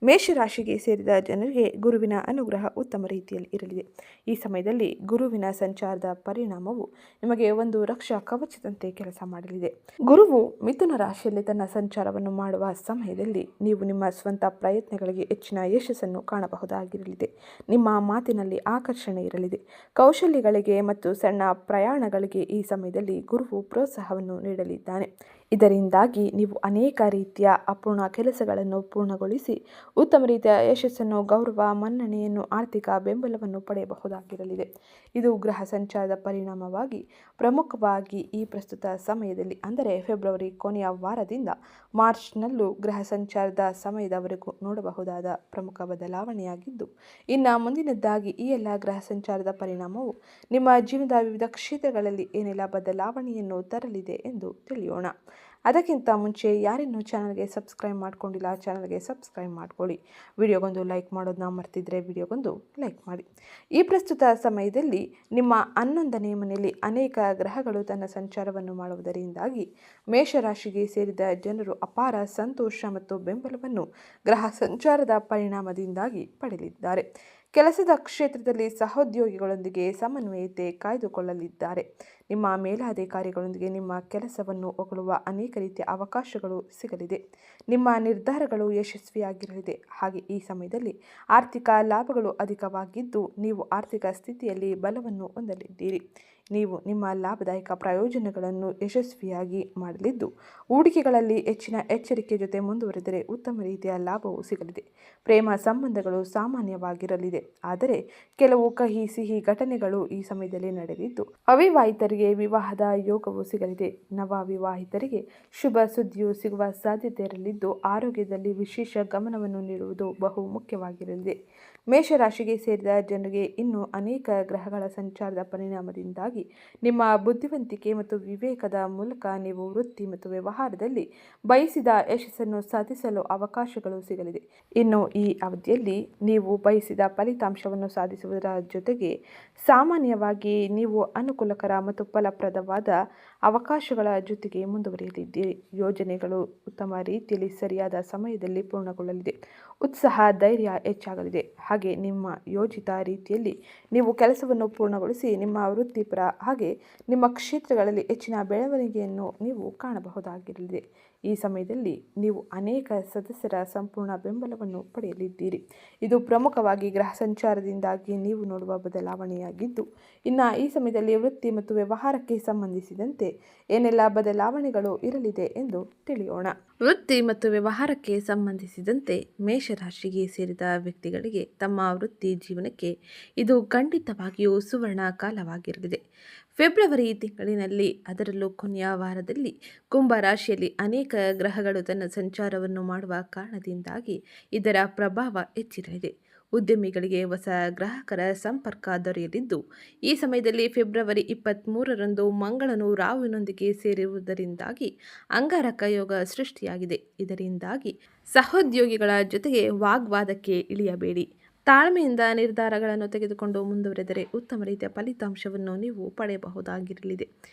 ಮೇಷರಾಶಿಗೆ ಸೇರಿದ ಜನರಿಗೆ ಗುರುವಿನ ಅನುಗ್ರಹ ಉತ್ತಮ ರೀತಿಯಲ್ಲಿ ಇರಲಿದೆ. ಈ ಸಮಯದಲ್ಲಿ ಗುರುವಿನ ಸಂಚಾರದ ಪರಿಣಾಮವು ನಿಮಗೆ ಒಂದು ರಕ್ಷಾ ಕವಚದಂತೆ ಕೆಲಸ ಮಾಡಲಿದೆ. ಗುರುವು ಮಿಥುನ ರಾಶಿಯಲ್ಲಿ ತನ್ನ ಸಂಚಾರವನ್ನು ಮಾಡುವ ಸಮಯದಲ್ಲಿ ನೀವು ನಿಮ್ಮ ಸ್ವಂತ ಪ್ರಯತ್ನಗಳಿಗೆ ಹೆಚ್ಚಿನ ಯಶಸ್ಸನ್ನು ಕಾಣಬಹುದಾಗಿರಲಿದೆ. ನಿಮ್ಮ ಮಾತಿನಲ್ಲಿ ಆಕರ್ಷಣೆ ಇರಲಿದೆ. ಕೌಶಲ್ಯಗಳಿಗೆ ಮತ್ತು ಸಣ್ಣ ಪ್ರಯಾಣಗಳಿಗೆ ಈ ಸಮಯದಲ್ಲಿ ಗುರುವು ಪ್ರೋತ್ಸಾಹವನ್ನು ನೀಡಲಿದ್ದಾನೆ. ಇದರಿಂದಾಗಿ ನೀವು ಅನೇಕ ರೀತಿಯ ಅಪೂರ್ಣ ಕೆಲಸಗಳನ್ನು ಪೂರ್ಣಗೊಳಿಸಿ ಉತ್ತಮ ರೀತಿಯ ಯಶಸ್ಸನ್ನು, ಗೌರವ, ಮನ್ನಣೆಯನ್ನು, ಆರ್ಥಿಕ ಬೆಂಬಲವನ್ನು ಪಡೆಯಬಹುದಾಗಿರಲಿದೆ. ಇದು ಗ್ರಹ ಸಂಚಾರದ ಪರಿಣಾಮವಾಗಿ ಪ್ರಮುಖವಾಗಿ ಈ ಪ್ರಸ್ತುತ ಸಮಯದಲ್ಲಿ ಅಂದರೆ ಫೆಬ್ರವರಿ ಕೊನೆಯ ವಾರದಿಂದ ಮಾರ್ಚ್ನಲ್ಲೂ ಗ್ರಹ ಸಂಚಾರದ ಸಮಯದವರೆಗೂ ನೋಡಬಹುದಾದ ಪ್ರಮುಖ ಬದಲಾವಣೆಯಾಗಿದ್ದು, ಇನ್ನು ಮುಂದಿನದ್ದಾಗಿ ಈ ಎಲ್ಲ ಗ್ರಹ ಸಂಚಾರದ ಪರಿಣಾಮವು ನಿಮ್ಮ ಜೀವನದ ವಿವಿಧ ಕ್ಷೇತ್ರಗಳಲ್ಲಿ ಏನೆಲ್ಲ ಬದಲಾವಣೆಯನ್ನು ತರಲಿದೆ ಎಂದು ತಿಳಿಯೋಣ. ಅದಕ್ಕಿಂತ ಮುಂಚೆ ಯಾರಿನ್ನೂ ಚಾನಲ್ಗೆ ಸಬ್ಸ್ಕ್ರೈಬ್ ಮಾಡ್ಕೊಂಡಿಲ್ಲ, ಚಾನಲ್ಗೆ ಸಬ್ಸ್ಕ್ರೈಬ್ ಮಾಡ್ಕೊಳ್ಳಿ. ವಿಡಿಯೋಗೊಂದು ಲೈಕ್ ಮಾಡೋದನ್ನ ಮರ್ತಿದ್ರೆ ವಿಡಿಯೋಗೊಂದು ಲೈಕ್ ಮಾಡಿ. ಈ ಪ್ರಸ್ತುತ ಸಮಯದಲ್ಲಿ ನಿಮ್ಮ 11ನೇ ಮನೆಯಲ್ಲಿ ಅನೇಕ ಗ್ರಹಗಳು ತನ್ನ ಸಂಚಾರವನ್ನು ಮಾಡುವುದರಿಂದಾಗಿ ಮೇಷರಾಶಿಗೆ ಸೇರಿದ ಜನರು ಅಪಾರ ಸಂತೋಷ ಮತ್ತು ಬೆಂಬಲವನ್ನು ಗ್ರಹ ಸಂಚಾರದ ಪರಿಣಾಮದಿಂದಾಗಿ ಪಡೆಯಲಿದ್ದಾರೆ. ಕೆಲಸದ ಕ್ಷೇತ್ರದಲ್ಲಿ ಸಹೋದ್ಯೋಗಿಗಳೊಂದಿಗೆ ಸಮನ್ವಯತೆ ಕಾಯ್ದುಕೊಳ್ಳಲಿದ್ದಾರೆ. ನಿಮ್ಮ ಮೇಲಾಧಿಕಾರಿಗಳೊಂದಿಗೆ ನಿಮ್ಮ ಕೆಲಸವನ್ನು ಹೊಗಳುವ ಅನೇಕ ರೀತಿಯ ಅವಕಾಶಗಳು ಸಿಗಲಿದೆ. ನಿಮ್ಮ ನಿರ್ಧಾರಗಳು ಯಶಸ್ವಿಯಾಗಿರಲಿದೆ. ಹಾಗೆ ಈ ಸಮಯದಲ್ಲಿ ಆರ್ಥಿಕ ಲಾಭಗಳು ಅಧಿಕವಾಗಿದ್ದು, ನೀವು ಆರ್ಥಿಕ ಸ್ಥಿತಿಯಲ್ಲಿ ಬಲವನ್ನು ಹೊಂದಲಿದ್ದೀರಿ. ನೀವು ನಿಮ್ಮ ಲಾಭದಾಯಕ ಪ್ರಯೋಜನಗಳನ್ನು ಯಶಸ್ವಿಯಾಗಿ ಮಾಡಲಿದ್ದು, ಹೂಡಿಕೆಗಳಲ್ಲಿ ಹೆಚ್ಚಿನ ಎಚ್ಚರಿಕೆ ಜೊತೆ ಮುಂದುವರೆದರೆ ಉತ್ತಮ ರೀತಿಯ ಲಾಭವು ಸಿಗಲಿದೆ. ಪ್ರೇಮ ಸಂಬಂಧಗಳು ಸಾಮಾನ್ಯವಾಗಿರಲಿದೆ. ಆದರೆ ಕೆಲವು ಕಹಿ ಸಿಹಿ ಘಟನೆಗಳು ಈ ಸಮಯದಲ್ಲಿ ನಡೆದಿದ್ದು, ಅವಿವಾಹಿತರಿಗೆ ವಿವಾಹದ ಯೋಗವು ಸಿಗಲಿದೆ. ನವ ವಿವಾಹಿತರಿಗೆ ಶುಭ ಸುದ್ದಿಯು ಸಿಗುವ ಸಾಧ್ಯತೆ ಇರಲಿದ್ದು, ಆರೋಗ್ಯದಲ್ಲಿ ವಿಶೇಷ ಗಮನವನ್ನು ನೀಡುವುದು ಬಹು ಮುಖ್ಯವಾಗಿರಲಿದೆ. ಮೇಷರಾಶಿಗೆ ಸೇರಿದ ಜನರಿಗೆ ಇನ್ನೂ ಅನೇಕ ಗ್ರಹಗಳ ಸಂಚಾರದ ಪರಿಣಾಮದಿಂದಾಗಿ ನಿಮ್ಮ ಬುದ್ಧಿವಂತಿಕೆ ಮತ್ತು ವಿವೇಕದ ಮೂಲಕ ನೀವು ವೃತ್ತಿ ಮತ್ತು ವ್ಯವಹಾರದಲ್ಲಿ ಬಯಸಿದ ಯಶಸ್ಸನ್ನು ಸಾಧಿಸಲು ಅವಕಾಶಗಳು ಸಿಗಲಿದೆ. ಇನ್ನು ಈ ಅವಧಿಯಲ್ಲಿ ನೀವು ಬಯಸಿದ ಫಲಿತಾಂಶವನ್ನು ಸಾಧಿಸುವುದರ ಜೊತೆಗೆ ಸಾಮಾನ್ಯವಾಗಿ ನೀವು ಅನುಕೂಲಕರ ಮತ್ತು ಫಲಪ್ರದವಾದ ಅವಕಾಶಗಳ ಜೊತೆಗೆ ಮುಂದುವರಿಯಲಿದ್ದೀರಿ. ಯೋಜನೆಗಳು ಉತ್ತಮ ರೀತಿಯಲ್ಲಿ ಸರಿಯಾದ ಸಮಯದಲ್ಲಿ ಪೂರ್ಣಗೊಳ್ಳಲಿದೆ. ಉತ್ಸಾಹ, ಧೈರ್ಯ ಹೆಚ್ಚಾಗಲಿದೆ. ಹಾಗೆ ನಿಮ್ಮ ಯೋಜಿತ ರೀತಿಯಲ್ಲಿ ನೀವು ಕೆಲಸವನ್ನು ಪೂರ್ಣಗೊಳಿಸಿ ನಿಮ್ಮ ವೃತ್ತಿಪರ ಹಾಗೆ ನಿಮ್ಮ ಕ್ಷೇತ್ರಗಳಲ್ಲಿ ಹೆಚ್ಚಿನ ಬೆಳವಣಿಗೆಯನ್ನು ನೀವು ಕಾಣಬಹುದಾಗಿರಲಿದೆ. ಈ ಸಮಯದಲ್ಲಿ ನೀವು ಅನೇಕ ಸದಸ್ಯರ ಸಂಪೂರ್ಣ ಬೆಂಬಲವನ್ನು ಪಡೆಯಲಿದ್ದೀರಿ. ಇದು ಪ್ರಮುಖವಾಗಿ ಗ್ರಹ ಸಂಚಾರದಿಂದಾಗಿ ನೀವು ನೋಡುವ ಬದಲಾವಣೆಯಾಗಿದ್ದು, ಇನ್ನು ಈ ಸಮಯದಲ್ಲಿ ವೃತ್ತಿ ಮತ್ತು ವ್ಯವಹಾರಕ್ಕೆ ಸಂಬಂಧಿಸಿದಂತೆ ಏನೆಲ್ಲ ಬದಲಾವಣೆಗಳು ಇರಲಿದೆ ಎಂದು ತಿಳಿಯೋಣ. ವೃತ್ತಿ ಮತ್ತು ವ್ಯವಹಾರಕ್ಕೆ ಸಂಬಂಧಿಸಿದಂತೆ ಮೇಷರಾಶಿಗೆ ಸೇರಿದ ವ್ಯಕ್ತಿಗಳಿಗೆ ತಮ್ಮ ವೃತ್ತಿ ಜೀವನಕ್ಕೆ ಇದು ಖಂಡಿತವಾಗಿಯೂ ಸುವರ್ಣ ಕಾಲವಾಗಿರಲಿದೆ. ಫೆಬ್ರವರಿ ತಿಂಗಳಿನಲ್ಲಿ ಅದರಲ್ಲೂ ಕೊನೆಯ ವಾರದಲ್ಲಿ ಕುಂಭ ರಾಶಿಯಲ್ಲಿ ಅನೇಕ ಗ್ರಹಗಳು ತನ್ನ ಸಂಚಾರವನ್ನು ಮಾಡುವ ಕಾರಣದಿಂದಾಗಿ ಇದರ ಪ್ರಭಾವ ಹೆಚ್ಚಿರಲಿದೆ. ಉದ್ಯಮಿಗಳಿಗೆ ಹೊಸ ಗ್ರಾಹಕರ ಸಂಪರ್ಕ ದೊರೆಯಲಿದ್ದು, ಈ ಸಮಯದಲ್ಲಿ ಫೆಬ್ರವರಿ 23ರಂದು ಮಂಗಳನು ರಾಹುವಿನೊಂದಿಗೆ ಸೇರಿರುವುದರಿಂದಾಗಿ ಅಂಗಾರಕ ಯೋಗ ಸೃಷ್ಟಿಯಾಗಿದೆ. ಇದರಿಂದಾಗಿ ಸಹೋದ್ಯೋಗಿಗಳ ಜೊತೆಗೆ ವಾಗ್ವಾದಕ್ಕೆ ಇಳಿಯಬೇಡಿ. ತಾಳ್ಮೆಯಿಂದ ನಿರ್ಧಾರಗಳನ್ನು ತೆಗೆದುಕೊಂಡು ಮುಂದುವರೆದರೆ ಉತ್ತಮ ರೀತಿಯ ಫಲಿತಾಂಶವನ್ನು ನೀವು ಪಡೆಯಬಹುದಾಗಿರಲಿದೆ.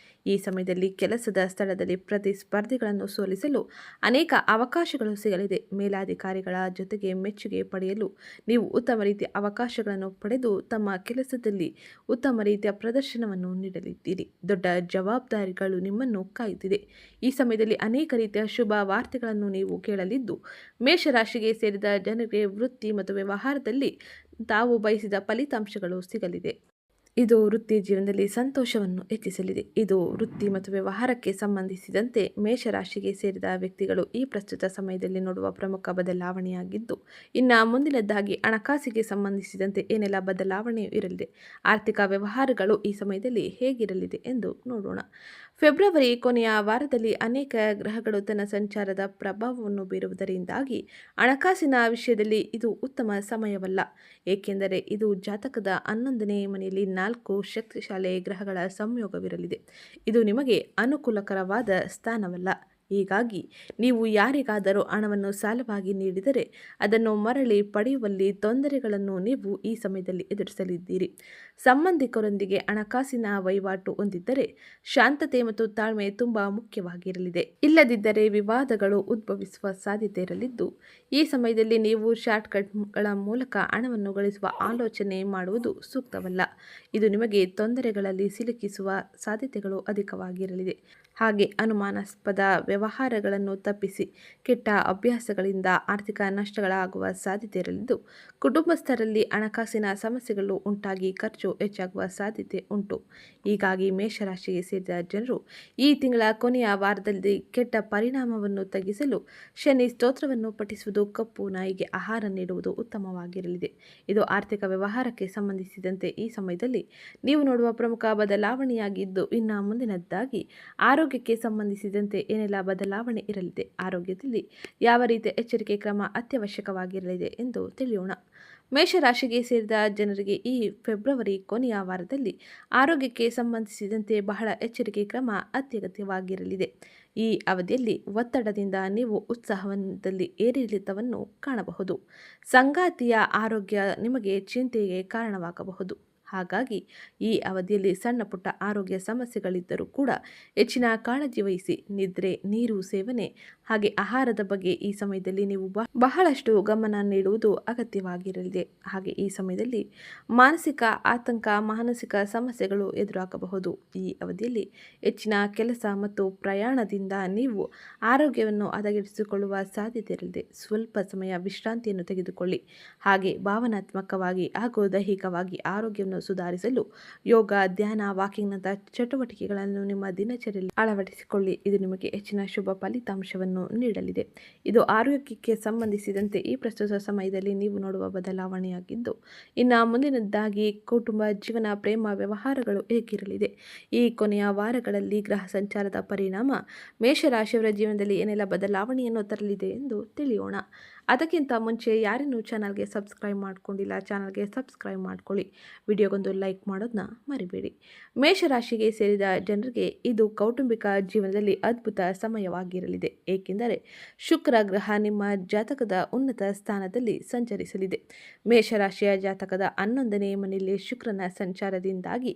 ಈ ಸಮಯದಲ್ಲಿ ಕೆಲಸದ ಸ್ಥಳದಲ್ಲಿ ಪ್ರತಿಸ್ಪರ್ಧಿಗಳನ್ನು ಸೋಲಿಸಲು ಅನೇಕ ಅವಕಾಶಗಳು ಸಿಗಲಿದೆ. ಮೇಲಾಧಿಕಾರಿಗಳ ಜೊತೆಗೆ ಮೆಚ್ಚುಗೆ ಪಡೆಯಲು ನೀವು ಉತ್ತಮ ರೀತಿಯ ಅವಕಾಶಗಳನ್ನು ಪಡೆದು ತಮ್ಮ ಕೆಲಸದಲ್ಲಿ ಉತ್ತಮ ರೀತಿಯ ಪ್ರದರ್ಶನವನ್ನು ನೀಡಲಿದ್ದೀರಿ. ದೊಡ್ಡ ಜವಾಬ್ದಾರಿಗಳು ನಿಮ್ಮನ್ನು ಕಾಯುತ್ತಿದೆ. ಈ ಸಮಯದಲ್ಲಿ ಅನೇಕ ರೀತಿಯ ಶುಭ ವಾರ್ತೆಗಳನ್ನು ನೀವು ಕೇಳಲಿದ್ದು, ಮೇಷರಾಶಿಗೆ ಸೇರಿದ ಜನರಿಗೆ ವೃತ್ತಿ ಮತ್ತು ವ್ಯವಹಾರದಲ್ಲಿ ತಾವು ಬಯಸಿದ ಫಲಿತಾಂಶಗಳು ಸಿಗಲಿದೆ. ಇದು ವೃತ್ತಿ ಜೀವನದಲ್ಲಿ ಸಂತೋಷವನ್ನು ಹೆಚ್ಚಿಸಲಿದೆ. ಇದು ವೃತ್ತಿ ಮತ್ತು ವ್ಯವಹಾರಕ್ಕೆ ಸಂಬಂಧಿಸಿದಂತೆ ಮೇಷರಾಶಿಗೆ ಸೇರಿದ ವ್ಯಕ್ತಿಗಳು ಈ ಪ್ರಸ್ತುತ ಸಮಯದಲ್ಲಿ ನೋಡುವ ಪ್ರಮುಖ ಬದಲಾವಣೆಯಾಗಿದ್ದು, ಇನ್ನು ಮುಂದಿನದ್ದಾಗಿ ಹಣಕಾಸಿಗೆ ಸಂಬಂಧಿಸಿದಂತೆ ಏನೆಲ್ಲ ಬದಲಾವಣೆಯೂ ಇರಲಿದೆ. ಆರ್ಥಿಕ ವ್ಯವಹಾರಗಳು ಈ ಸಮಯದಲ್ಲಿ ಹೇಗಿರಲಿದೆ ಎಂದು ನೋಡೋಣ. ಫೆಬ್ರವರಿ ಕೊನೆಯ ವಾರದಲ್ಲಿ ಅನೇಕ ಗ್ರಹಗಳು ತನ್ನ ಸಂಚಾರದ ಪ್ರಭಾವವನ್ನು ಬೀರುವುದರಿಂದಾಗಿ ಹಣಕಾಸಿನ ವಿಷಯದಲ್ಲಿ ಇದು ಉತ್ತಮ ಸಮಯವಲ್ಲ. ಏಕೆಂದರೆ ಇದು ಜಾತಕದ 11ನೇ ಮನೆಯಲ್ಲಿ 4 ಶಕ್ತಿಶಾಲಿ ಗ್ರಹಗಳ ಸಂಯೋಗವಿರಲಿದೆ. ಇದು ನಿಮಗೆ ಅನುಕೂಲಕರವಾದ ಸ್ಥಾನವಲ್ಲ. ಹೀಗಾಗಿ ನೀವು ಯಾರಿಗಾದರೂ ಹಣವನ್ನು ಸಾಲವಾಗಿ ನೀಡಿದರೆ ಅದನ್ನು ಮರಳಿ ಪಡೆಯುವಲ್ಲಿ ತೊಂದರೆಗಳನ್ನು ನೀವು ಈ ಸಮಯದಲ್ಲಿ ಎದುರಿಸಲಿದ್ದೀರಿ. ಸಂಬಂಧಿಕರೊಂದಿಗೆ ಹಣಕಾಸಿನ ವಹಿವಾಟು ಹೊಂದಿದ್ದರೆ ಶಾಂತತೆ ಮತ್ತು ತಾಳ್ಮೆ ತುಂಬ ಮುಖ್ಯವಾಗಿರಲಿದೆ. ಇಲ್ಲದಿದ್ದರೆ ವಿವಾದಗಳು ಉದ್ಭವಿಸುವ ಸಾಧ್ಯತೆ ಇರಲಿದ್ದು, ಈ ಸಮಯದಲ್ಲಿ ನೀವು ಶಾರ್ಟ್ಕಟ್ಗಳ ಮೂಲಕ ಹಣವನ್ನು ಗಳಿಸುವ ಆಲೋಚನೆ ಮಾಡುವುದು ಸೂಕ್ತವಲ್ಲ. ಇದು ನಿಮಗೆ ತೊಂದರೆಗಳಲ್ಲಿ ಸಿಲುಕಿಸುವ ಸಾಧ್ಯತೆಗಳು ಅಧಿಕವಾಗಿರಲಿದೆ. ಹಾಗೆ ಅನುಮಾನಾಸ್ಪದ ವ್ಯವಹಾರಗಳನ್ನು ತಪ್ಪಿಸಿ ಕೆಟ್ಟ ಅಭ್ಯಾಸಗಳಿಂದ ಆರ್ಥಿಕ ನಷ್ಟಗಳಾಗುವ ಸಾಧ್ಯತೆ ಇರಲಿದ್ದು, ಕುಟುಂಬಸ್ಥರಲ್ಲಿ ಹಣಕಾಸಿನ ಸಮಸ್ಯೆಗಳು ಉಂಟಾಗಿ ಖರ್ಚು ಹೆಚ್ಚಾಗುವ ಸಾಧ್ಯತೆ ಉಂಟು. ಹೀಗಾಗಿ ಮೇಷರಾಶಿಗೆ ಸೇರಿದ ಜನರು ಈ ತಿಂಗಳ ಕೊನೆಯ ವಾರದಲ್ಲಿ ಕೆಟ್ಟ ಪರಿಣಾಮವನ್ನು ತಗ್ಗಿಸಲು ಶನಿ ಸ್ತೋತ್ರವನ್ನು ಪಠಿಸುವುದು, ಕಪ್ಪು ನಾಯಿಗೆ ಆಹಾರ ನೀಡುವುದು ಉತ್ತಮವಾಗಿರಲಿದೆ. ಇದು ಆರ್ಥಿಕ ವ್ಯವಹಾರಕ್ಕೆ ಸಂಬಂಧಿಸಿದಂತೆ ಈ ಸಮಯದಲ್ಲಿ ನೀವು ನೋಡುವ ಪ್ರಮುಖ ಬದಲಾವಣೆಯಾಗಿದ್ದು, ಇನ್ನು ಮುಂದಿನದ್ದಾಗಿ ಆರೋಗ್ಯಕ್ಕೆ ಸಂಬಂಧಿಸಿದಂತೆ ಏನೆಲ್ಲ ಬದಲಾವಣೆ ಇರಲಿದೆ, ಆರೋಗ್ಯದಲ್ಲಿ ಯಾವ ರೀತಿಯ ಎಚ್ಚರಿಕೆ ಕ್ರಮ ಅತ್ಯವಶ್ಯಕವಾಗಿರಲಿದೆ ಎಂದು ತಿಳಿಯೋಣ. ಮೇಷರಾಶಿಗೆ ಸೇರಿದ ಜನರಿಗೆ ಈ ಫೆಬ್ರವರಿ ಕೊನೆಯ ವಾರದಲ್ಲಿ ಆರೋಗ್ಯಕ್ಕೆ ಸಂಬಂಧಿಸಿದಂತೆ ಬಹಳ ಎಚ್ಚರಿಕೆ ಕ್ರಮ ಅತ್ಯಗತ್ಯವಾಗಿರಲಿದೆ. ಈ ಅವಧಿಯಲ್ಲಿ ಒತ್ತಡದಿಂದ ನೀವು ಉತ್ಸಾಹದಲ್ಲಿ ಏರಿಳಿತವನ್ನು ಕಾಣಬಹುದು. ಸಂಗಾತಿಯ ಆರೋಗ್ಯ ನಿಮಗೆ ಚಿಂತೆಗೆ ಕಾರಣವಾಗಬಹುದು. ಹಾಗಾಗಿ ಈ ಅವಧಿಯಲ್ಲಿ ಸಣ್ಣ ಪುಟ್ಟ ಆರೋಗ್ಯ ಸಮಸ್ಯೆಗಳಿದ್ದರೂ ಕೂಡ ಹೆಚ್ಚಿನ ಕಾಳಜಿ ವಹಿಸಿ. ನಿದ್ರೆ, ನೀರು ಸೇವನೆ ಹಾಗೆ ಆಹಾರದ ಬಗ್ಗೆ ಈ ಸಮಯದಲ್ಲಿ ನೀವು ಬಹಳಷ್ಟು ಗಮನ ನೀಡುವುದು ಅಗತ್ಯವಾಗಿರಲಿದೆ. ಹಾಗೆ ಈ ಸಮಯದಲ್ಲಿ ಮಾನಸಿಕ ಆತಂಕ, ಮಾನಸಿಕ ಸಮಸ್ಯೆಗಳು ಎದುರಾಗಬಹುದು. ಈ ಅವಧಿಯಲ್ಲಿ ಹೆಚ್ಚಿನ ಕೆಲಸ ಮತ್ತು ಪ್ರಯಾಣದಿಂದ ನೀವು ಆರೋಗ್ಯವನ್ನು ಹದಗೆಡಿಸಿಕೊಳ್ಳುವ ಸಾಧ್ಯತೆ ಇರಲಿದೆ. ಸ್ವಲ್ಪ ಸಮಯ ವಿಶ್ರಾಂತಿಯನ್ನು ತೆಗೆದುಕೊಳ್ಳಿ. ಹಾಗೆ ಭಾವನಾತ್ಮಕವಾಗಿ ಹಾಗೂ ದೈಹಿಕವಾಗಿ ಆರೋಗ್ಯವನ್ನು ಸುಧಾರಿಸಲು ಯೋಗ, ಧ್ಯಾನ, ವಾಕಿಂಗ್ನಂತಹ ಚಟುವಟಿಕೆಗಳನ್ನು ನಿಮ್ಮ ದಿನಚರಿಯಲ್ಲಿ ಅಳವಡಿಸಿಕೊಳ್ಳಿ. ಇದು ನಿಮಗೆ ಹೆಚ್ಚಿನ ಶುಭ ಫಲಿತಾಂಶವನ್ನು ನೀಡಲಿದೆ. ಇದು ಆರೋಗ್ಯಕ್ಕೆ ಸಂಬಂಧಿಸಿದಂತೆ ಈ ಪ್ರಸ್ತುತ ಸಮಯದಲ್ಲಿ ನೀವು ನೋಡುವ ಬದಲಾವಣೆಯಾಗಿದ್ದು, ಇನ್ನು ಮುಂದಿನದ್ದಾಗಿ ಕುಟುಂಬ ಜೀವನ, ಪ್ರೇಮ ವ್ಯವಹಾರಗಳು ಹೇಗಿರಲಿದೆ, ಈ ಕೊನೆಯ ವಾರಗಳಲ್ಲಿ ಗ್ರಹ ಸಂಚಾರದ ಪರಿಣಾಮ ಮೇಷರಾಶಿಯವರ ಜೀವನದಲ್ಲಿ ಏನೆಲ್ಲ ಬದಲಾವಣೆಯನ್ನು ತರಲಿದೆ ಎಂದು ತಿಳಿಯೋಣ. ಅದಕ್ಕಿಂತ ಮುಂಚೆ ಯಾರಿನ್ನೂ ಚಾನಲ್ಗೆ ಸಬ್ಸ್ಕ್ರೈಬ್ ಮಾಡ್ಕೊಂಡಿಲ್ಲ, ಚಾನಲ್ಗೆ ಸಬ್ಸ್ಕ್ರೈಬ್ ಮಾಡ್ಕೊಳ್ಳಿ. ವಿಡಿಯೋಗೊಂದು ಲೈಕ್ ಮಾಡೋದನ್ನ ಮರಿಬೇಡಿ. ಮೇಷರಾಶಿಗೆ ಸೇರಿದ ಜನರಿಗೆ ಇದು ಕೌಟುಂಬಿಕ ಜೀವನದಲ್ಲಿ ಅದ್ಭುತ ಸಮಯವಾಗಿರಲಿದೆ. ಏಕೆಂದರೆ ಶುಕ್ರ ಗ್ರಹ ನಿಮ್ಮ ಜಾತಕದ ಉನ್ನತ ಸ್ಥಾನದಲ್ಲಿ ಸಂಚರಿಸಲಿದೆ. ಮೇಷರಾಶಿಯ ಜಾತಕದ 11ನೇ ಮನೆಯಲ್ಲಿ ಶುಕ್ರನ ಸಂಚಾರದಿಂದಾಗಿ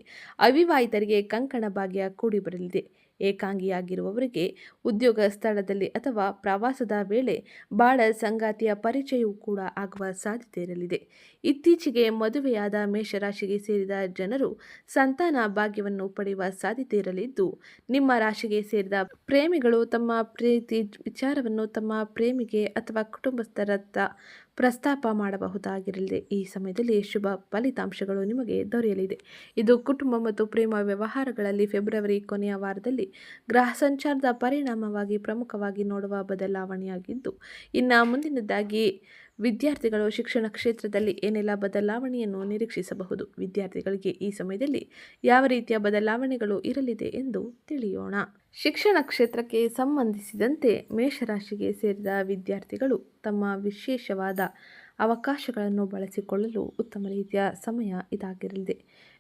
ಅವಿವಾಹಿತರಿಗೆ ಕಂಕಣ ಭಾಗ್ಯ ಕೂಡಿ ಬರಲಿದೆ. ಏಕಾಂಗಿಯಾಗಿರುವವರಿಗೆ ಉದ್ಯೋಗ ಸ್ಥಳದಲ್ಲಿ ಅಥವಾ ಪ್ರವಾಸದ ವೇಳೆ ಬಾಳ ಸಂಗಾತಿಯ ಪರಿಚಯವೂ ಕೂಡ ಆಗುವ ಸಾಧ್ಯತೆ ಇರಲಿದೆ. ಇತ್ತೀಚೆಗೆ ಮದುವೆಯಾದ ಮೇಷರಾಶಿಗೆ ಸೇರಿದ ಜನರು ಸಂತಾನ ಭಾಗ್ಯವನ್ನು ಪಡೆಯುವ ಸಾಧ್ಯತೆ ಇರಲಿದ್ದು, ನಿಮ್ಮ ರಾಶಿಗೆ ಸೇರಿದ ಪ್ರೇಮಿಗಳು ತಮ್ಮ ಪ್ರೀತಿ ವಿಚಾರವನ್ನು ತಮ್ಮ ಪ್ರೇಮಿಗೆ ಅಥವಾ ಕುಟುಂಬಸ್ಥರತ್ತ ಪ್ರಸ್ತಾಪ ಮಾಡಬಹುದಾಗಿರಲಿದೆ. ಈ ಸಮಯದಲ್ಲಿ ಶುಭ ಫಲಿತಾಂಶಗಳು ನಿಮಗೆ ದೊರೆಯಲಿದೆ. ಇದು ಕುಟುಂಬ ಮತ್ತು ಪ್ರೇಮ ವ್ಯವಹಾರಗಳಲ್ಲಿ ಫೆಬ್ರವರಿ ಕೊನೆಯ ವಾರದಲ್ಲಿ ಗ್ರಹ ಸಂಚಾರದ ಪರಿಣಾಮವಾಗಿ ಪ್ರಮುಖವಾಗಿ ನೋಡುವ ಬದಲಾವಣೆಯಾಗಿದ್ದು, ಇನ್ನು ಮುಂದಿನದಾಗಿ ವಿದ್ಯಾರ್ಥಿಗಳು ಶಿಕ್ಷಣ ಕ್ಷೇತ್ರದಲ್ಲಿ ಏನೆಲ್ಲ ಬದಲಾವಣೆಯನ್ನು ನಿರೀಕ್ಷಿಸಬಹುದು, ವಿದ್ಯಾರ್ಥಿಗಳಿಗೆ ಈ ಸಮಯದಲ್ಲಿ ಯಾವ ರೀತಿಯ ಬದಲಾವಣೆಗಳು ಇರಲಿದೆ ಎಂದು ತಿಳಿಯೋಣ. ಶಿಕ್ಷಣ ಕ್ಷೇತ್ರಕ್ಕೆ ಸಂಬಂಧಿಸಿದಂತೆ ಮೇಷರಾಶಿಗೆ ಸೇರಿದ ವಿದ್ಯಾರ್ಥಿಗಳು ತಮ್ಮ ವಿಶೇಷವಾದ ಅವಕಾಶಗಳನ್ನು ಬಳಸಿಕೊಳ್ಳಲು ಉತ್ತಮ ರೀತಿಯ ಸಮಯ ಇದಾಗಿರಲಿದೆ.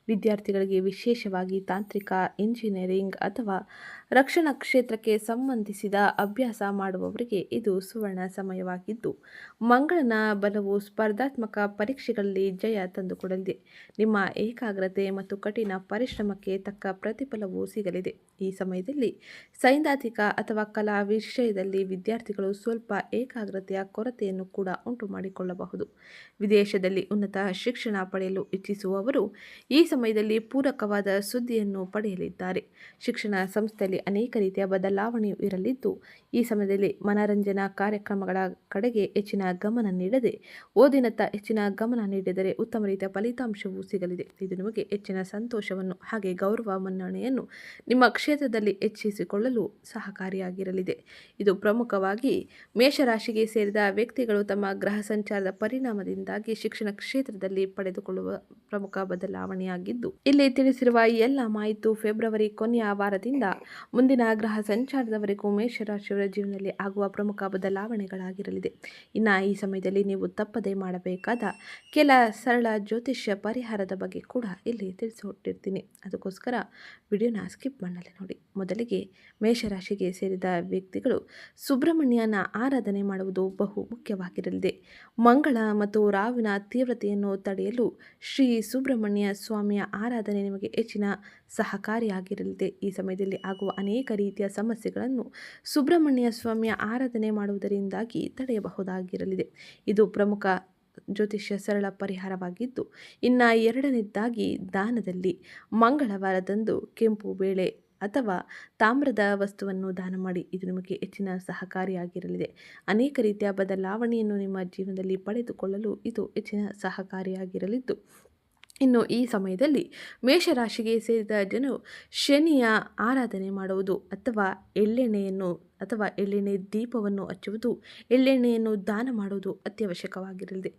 ವಿದ್ಯಾರ್ಥಿಗಳಿಗೆ ವಿಶೇಷವಾಗಿ ತಾಂತ್ರಿಕ, ಇಂಜಿನಿಯರಿಂಗ್ ಅಥವಾ ರಕ್ಷಣಾ ಕ್ಷೇತ್ರಕ್ಕೆ ಸಂಬಂಧಿಸಿದ ಅಭ್ಯಾಸ ಮಾಡುವವರಿಗೆ ಇದು ಸುವರ್ಣ ಸಮಯವಾಗಿದ್ದು, ಮಂಗಳನ ಬಲವು ಸ್ಪರ್ಧಾತ್ಮಕ ಪರೀಕ್ಷೆಗಳಲ್ಲಿ ಜಯ ತಂದುಕೊಡಲಿದೆ. ನಿಮ್ಮ ಏಕಾಗ್ರತೆ ಮತ್ತು ಕಠಿಣ ಪರಿಶ್ರಮಕ್ಕೆ ತಕ್ಕ ಪ್ರತಿಫಲವೂ ಸಿಗಲಿದೆ. ಈ ಸಮಯದಲ್ಲಿ ಸೈದ್ಧಾಂತಿಕ ಅಥವಾ ಕಲಾ ವಿಷಯದಲ್ಲಿ ವಿದ್ಯಾರ್ಥಿಗಳು ಸ್ವಲ್ಪ ಏಕಾಗ್ರತೆಯ ಕೊರತೆಯನ್ನು ಕೂಡ ಉಂಟು ಮಾಡಿಕೊಳ್ಳಬಹುದು. ವಿದೇಶದಲ್ಲಿ ಉನ್ನತ ಶಿಕ್ಷಣ ಪಡೆಯಲು ಇಚ್ಛಿಸುವವರು ಈ ಸಮಯದಲ್ಲಿ ಪೂರಕವಾದ ಸುದ್ದಿಯನ್ನು ಪಡೆಯಲಿದ್ದಾರೆ. ಶಿಕ್ಷಣ ಸಂಸ್ಥೆಯಲ್ಲಿ ಅನೇಕ ರೀತಿಯ ಬದಲಾವಣೆಯೂ ಇರಲಿದ್ದು, ಈ ಸಮಯದಲ್ಲಿ ಮನರಂಜನಾ ಕಾರ್ಯಕ್ರಮಗಳ ಕಡೆಗೆ ಹೆಚ್ಚಿನ ಗಮನ ನೀಡದೆ ಓದಿನತ್ತ ಹೆಚ್ಚಿನ ಗಮನ ನೀಡಿದರೆ ಉತ್ತಮ ರೀತಿಯ ಫಲಿತಾಂಶವೂ ಸಿಗಲಿದೆ. ಇದು ನಿಮಗೆ ಹೆಚ್ಚಿನ ಸಂತೋಷವನ್ನು ಹಾಗೆ ಗೌರವ ಮನ್ನಣೆಯನ್ನು ನಿಮ್ಮ ಕ್ಷೇತ್ರದಲ್ಲಿ ಹೆಚ್ಚಿಸಿಕೊಳ್ಳಲು ಸಹಕಾರಿಯಾಗಿರಲಿದೆ. ಇದು ಪ್ರಮುಖವಾಗಿ ಮೇಷರಾಶಿಗೆ ಸೇರಿದ ವ್ಯಕ್ತಿಗಳು ತಮ್ಮ ಗ್ರಹ ಸಂಚಾರದ ಪರಿಣಾಮದಿಂದಾಗಿ ಶಿಕ್ಷಣ ಕ್ಷೇತ್ರದಲ್ಲಿ ಪಡೆದುಕೊಳ್ಳುವ ಪ್ರಮುಖ ಬದಲಾವಣೆಯಾಗಿದ್ದು, ಇಲ್ಲಿ ತಿಳಿಸಿರುವ ಎಲ್ಲ ಮಾಹಿತಿ ಫೆಬ್ರವರಿ ಕೊನೆಯ ವಾರದಿಂದ ಮುಂದಿನ ಗ್ರಹ ಸಂಚಾರದವರೆಗೂ ಮೇಷರಾಶಿಯವರ ಜೀವನದಲ್ಲಿ ಆಗುವ ಪ್ರಮುಖ ಬದಲಾವಣೆಗಳಾಗಿರಲಿದೆ. ಇನ್ನು ಈ ಸಮಯದಲ್ಲಿ ನೀವು ತಪ್ಪದೇ ಮಾಡಬೇಕಾದ ಕೆಲ ಸರಳ ಜ್ಯೋತಿಷ್ಯ ಪರಿಹಾರದ ಬಗ್ಗೆ ಕೂಡ ಇಲ್ಲಿ ತಿಳಿಸಿಕೊಟ್ಟಿರ್ತೀನಿ. ಅದಕ್ಕೋಸ್ಕರ ವಿಡಿಯೋನ ಸ್ಕಿಪ್ ಮಾಡಲಿ ನೋಡಿ. ಮೊದಲಿಗೆ ಮೇಷರಾಶಿಗೆ ಸೇರಿದ ವ್ಯಕ್ತಿಗಳು ಸುಬ್ರಹ್ಮಣ್ಯನ ಆರಾಧನೆ ಮಾಡುವುದು ಬಹು ಮುಖ್ಯವಾಗಿರಲಿದೆ. ಮಂಗಳ ಮತ್ತು ರಾಹುವಿನ ತೀವ್ರತೆಯನ್ನು ತಡೆಯಲು ಶ್ರೀ ಸುಬ್ರಹ್ಮಣ್ಯ ಸ್ವಾಮಿಯ ಆರಾಧನೆ ನಿಮಗೆ ಹೆಚ್ಚಿನ ಸಹಕಾರಿಯಾಗಿರಲಿದೆ. ಈ ಸಮಯದಲ್ಲಿ ಆಗುವ ಅನೇಕ ರೀತಿಯ ಸಮಸ್ಯೆಗಳನ್ನು ಸುಬ್ರಹ್ಮಣ್ಯ ಸ್ವಾಮಿಯ ಆರಾಧನೆ ಮಾಡುವುದರಿಂದಾಗಿ ತಡೆಯಬಹುದಾಗಿರಲಿದೆ. ಇದು ಪ್ರಮುಖ ಜ್ಯೋತಿಷ್ಯ ಸರಳ ಪರಿಹಾರವಾಗಿದ್ದು, ಇನ್ನು ಎರಡನೇದಾಗಿ ದಾನದಲ್ಲಿ ಮಂಗಳವಾರದಂದು ಕೆಂಪು ಬೇಳೆ ಅಥವಾ ತಾಮ್ರದ ವಸ್ತುವನ್ನು ದಾನ ಮಾಡಿ. ಇದು ನಿಮಗೆ ಹೆಚ್ಚಿನ ಸಹಕಾರಿಯಾಗಿರಲಿದೆ. ಅನೇಕ ರೀತಿಯ ಬದಲಾವಣೆಯನ್ನು ನಿಮ್ಮ ಜೀವನದಲ್ಲಿ ಪಡೆದುಕೊಳ್ಳಲು ಇದು ಹೆಚ್ಚಿನ ಸಹಕಾರಿಯಾಗಿರಲಿದ್ದು, ಇನ್ನು ಈ ಸಮಯದಲ್ಲಿ ಮೇಷರಾಶಿಗೆ ಸೇರಿದ ಜನರು ಶನಿಯ ಆರಾಧನೆ ಮಾಡುವುದು ಅಥವಾ ಎಳ್ಳೆಣ್ಣೆ ದೀಪವನ್ನು ಹಚ್ಚುವುದು, ಎಳ್ಳೆಣ್ಣೆಯನ್ನು ದಾನ ಮಾಡುವುದು ಅತ್ಯವಶ್ಯಕವಾಗಿರಲಿದೆ.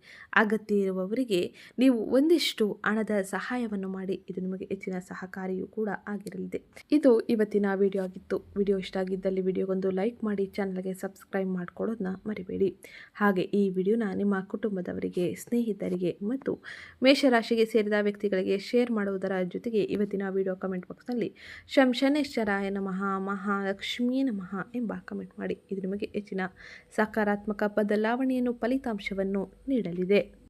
ಅಗತ್ಯ ಇರುವವರಿಗೆ ನೀವು ಒಂದಿಷ್ಟು ಹಣದ ಸಹಾಯವನ್ನು ಮಾಡಿ. ಇದು ನಿಮಗೆ ಹೆಚ್ಚಿನ ಸಹಕಾರಿಯೂ ಕೂಡ ಆಗಿರಲಿದೆ. ಇದು ಇವತ್ತಿನ ವಿಡಿಯೋ ಆಗಿತ್ತು. ವಿಡಿಯೋ ಇಷ್ಟ ಆಗಿದ್ದಲ್ಲಿ ವಿಡಿಯೋಗೊಂದು ಲೈಕ್ ಮಾಡಿ, ಚಾನಲ್ಗೆ ಸಬ್ಸ್ಕ್ರೈಬ್ ಮಾಡ್ಕೊಳ್ಳೋದನ್ನ ಮರಿಬೇಡಿ. ಹಾಗೆ ಈ ವಿಡಿಯೋನ ನಿಮ್ಮ ಕುಟುಂಬದವರಿಗೆ, ಸ್ನೇಹಿತರಿಗೆ ಮತ್ತು ಮೇಷರಾಶಿಗೆ ಸೇರಿದ ವ್ಯಕ್ತಿಗಳಿಗೆ ಶೇರ್ ಮಾಡುವುದರ ಜೊತೆಗೆ ಇವತ್ತಿನ ವಿಡಿಯೋ ಕಮೆಂಟ್ ಬಾಕ್ಸ್ನಲ್ಲಿ ಶಂ ಶನೇಶ್ವರಾಯ ನಮಃ, ಮಹಾಲಕ್ಷ್ಮೀ ನಮಃ ಎಂಬ ಕಮೆಂಟ್ ಮಾಡಿ. ಇದು ನಿಮಗೆ ಹೆಚ್ಚಿನ ಸಕಾರಾತ್ಮಕ ಬದಲಾವಣೆಯನ್ನು, ಫಲಿತಾಂಶವನ್ನು ನೀಡಲಿದೆ.